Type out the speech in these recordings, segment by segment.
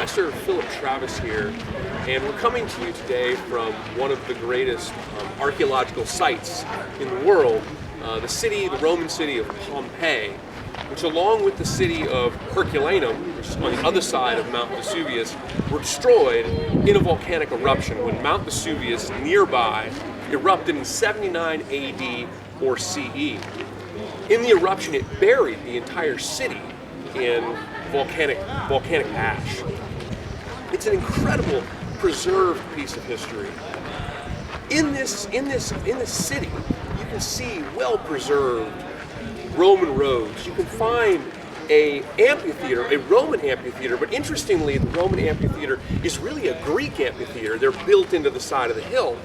Professor Philip Travis here, and we're coming to you today from one of the greatest archaeological sites in the world, the Roman city of Pompeii, which along with the city of Herculaneum, which is on the other side of Mount Vesuvius, were destroyed in a volcanic eruption when Mount Vesuvius nearby erupted in 79 AD or CE. In the eruption, it buried the entire city in volcanic ash. It's an incredible preserved piece of history. In this city, you can see well-preserved Roman roads. You can find a Roman amphitheater, but interestingly, the Roman amphitheater is really a Greek amphitheater. They're built into the side of the hill.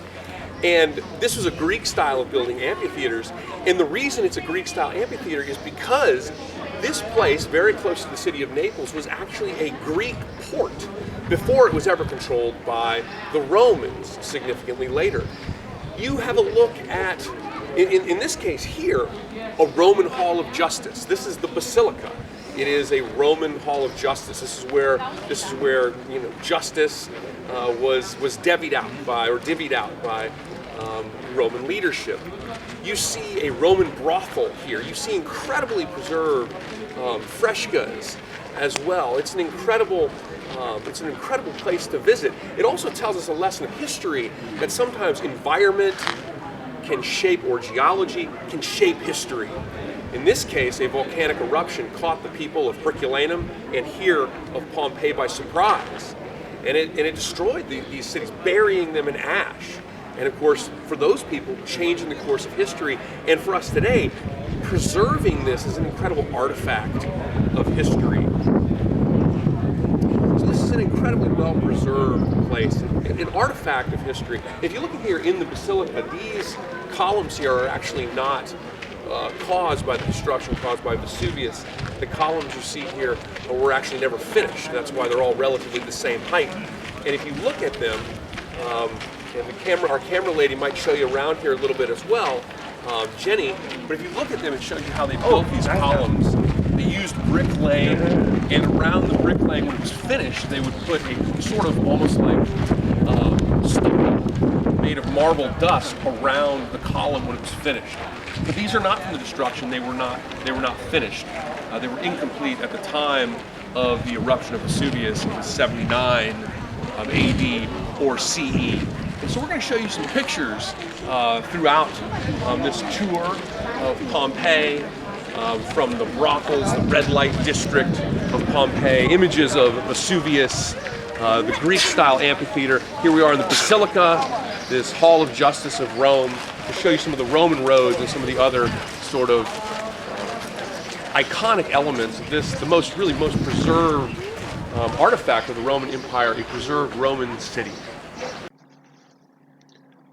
And this was a Greek style of building amphitheaters. And the reason it's a Greek style amphitheater is because this place, very close to the city of Naples, was actually a Greek port before it was ever controlled by the Romans significantly later. You have a look at, in this case here, a Roman Hall of Justice. This is the Basilica. It is a Roman Hall of Justice. This is where justice was divvied out by Roman leadership. You see a Roman brothel here. You see incredibly preserved frescoes as well. It's an incredible place to visit. It also tells us a lesson of history that sometimes environment can shape, or geology can shape history. In this case, a volcanic eruption caught the people of Herculaneum and here of Pompeii by surprise. And it destroyed these cities, burying them in ash. And of course, for those people, changing the course of history. And for us today, preserving this as an incredible artifact of history. So this is an incredibly well-preserved place, an artifact of history. If you look here in the Basilica, these columns here are actually not caused by the destruction caused by Vesuvius. The columns you see here were actually never finished. That's why they're all relatively the same height. And if you look at them, and our camera lady might show you around here a little bit as well, Jenny, but if you look at them, it shows you how they built these columns. They used brick laying, and around the brick laying, when it was finished, they would put a sort of almost like stone made of marble dust around the column when it was finished. But these are not from the destruction. They were not finished. They were incomplete at the time of the eruption of Vesuvius in 79 AD or CE. And so we're going to show you some pictures throughout this tour of Pompeii, from the brothels, the red light district of Pompeii, images of Vesuvius, the Greek-style amphitheater. Here we are in the Basilica, this Hall of Justice of Rome, to show you some of the Roman roads and some of the other sort of iconic elements of this, the most preserved artifact of the Roman Empire, a preserved Roman city.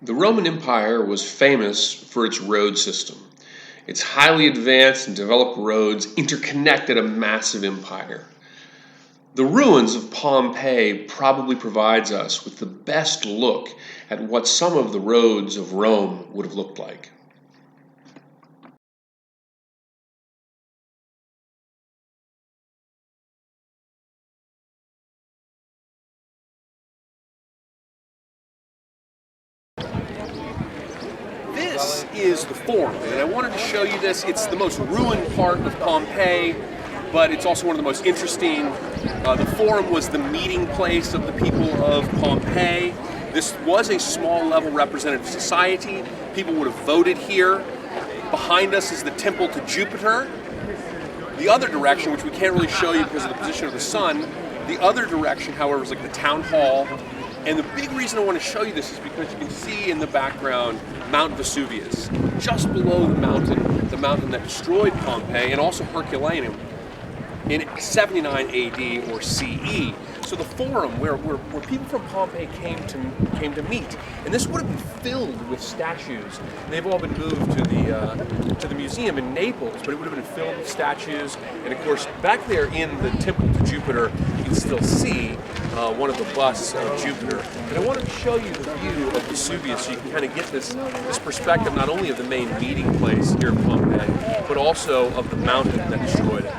The Roman Empire was famous for its road system. Its highly advanced and developed roads interconnected a massive empire. The ruins of Pompeii probably provides us with the best look at what some of the roads of Rome would have looked like. This is the Forum, and I wanted to show you this. It's the most ruined part of Pompeii, but it's also one of the most interesting. The Forum was the meeting place of the people of Pompeii. This was a small-level representative society. People would have voted here. Behind us is the temple to Jupiter. The other direction, which we can't really show you because of the position of the sun, the other direction, however, is like the town hall. And the big reason I want to show you this is because you can see in the background Mount Vesuvius, just below the mountain that destroyed Pompeii, and also Herculaneum in 79 AD or CE. So the Forum, where people from Pompeii came to meet, and this would have been filled with statues. And they've all been moved to the museum in Naples, but it would have been filled with statues. And of course, back there in the temple to Jupiter, you can still see one of the busts of Jupiter. And I wanted to show you the view of Vesuvius so you can kind of get this perspective not only of the main meeting place here in Pompeii, but also of the mountain that destroyed it.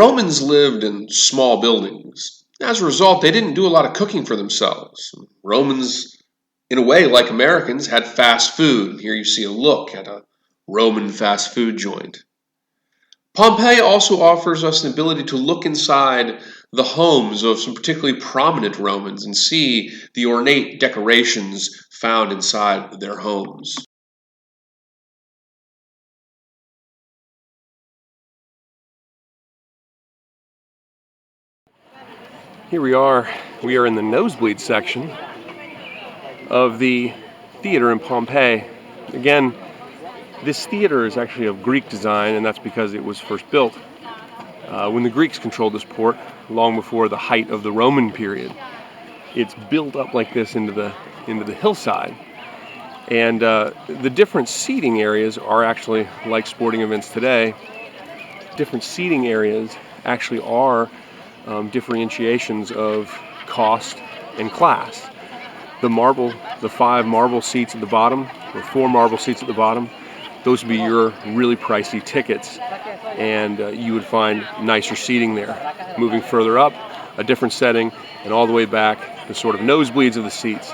Romans lived in small buildings. As a result, they didn't do a lot of cooking for themselves. Romans, in a way, like Americans, had fast food. Here you see a look at a Roman fast food joint. Pompeii also offers us an ability to look inside the homes of some particularly prominent Romans and see the ornate decorations found inside their homes. Here we are in the nosebleed section of the theater in Pompeii. Again, this theater is actually of Greek design, and that's because it was first built when the Greeks controlled this port, long before the height of the Roman period. It's built up like this into the hillside, and the different seating areas are actually like sporting events today. Different seating areas actually are differentiations of cost and class. The 5 marble seats at the bottom, or 4 marble seats at the bottom, those would be your really pricey tickets, and you would find nicer seating there. Moving further up, a different setting, and all the way back, the sort of nosebleeds of the seats.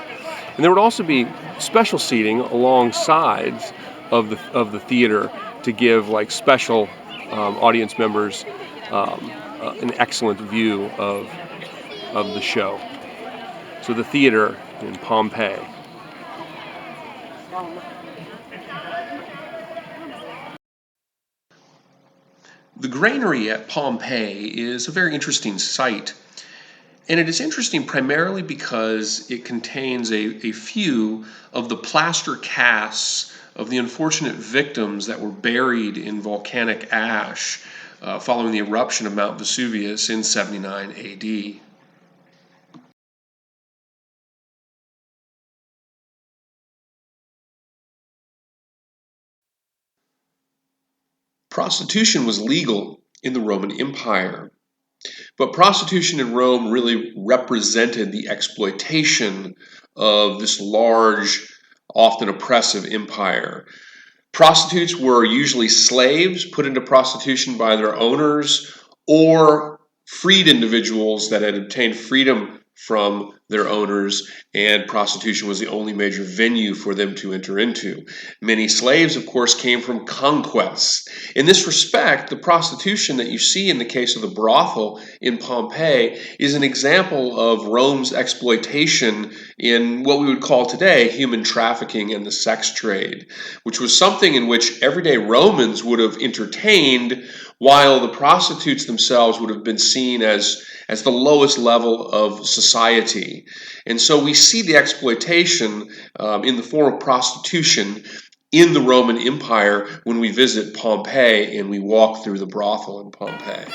And there would also be special seating along sides of the theater to give like special audience members an excellent view of the show. So the theater in Pompeii. The granary at Pompeii is a very interesting site, and it is interesting primarily because it contains a few of the plaster casts of the unfortunate victims that were buried in volcanic ash following the eruption of Mount Vesuvius in 79 AD. Prostitution was legal in the Roman Empire, but prostitution in Rome really represented the exploitation of this large, often oppressive empire. Prostitutes were usually slaves put into prostitution by their owners or freed individuals that had obtained freedom from their owners, and prostitution was the only major venue for them to enter into. Many slaves, of course, came from conquests. In this respect, the prostitution that you see in the case of the brothel in Pompeii is an example of Rome's exploitation in what we would call today human trafficking and the sex trade, which was something in which everyday Romans would have entertained, while the prostitutes themselves would have been seen as the lowest level of society. And so we see the exploitation in the form of prostitution in the Roman Empire when we visit Pompeii and we walk through the brothel in Pompeii.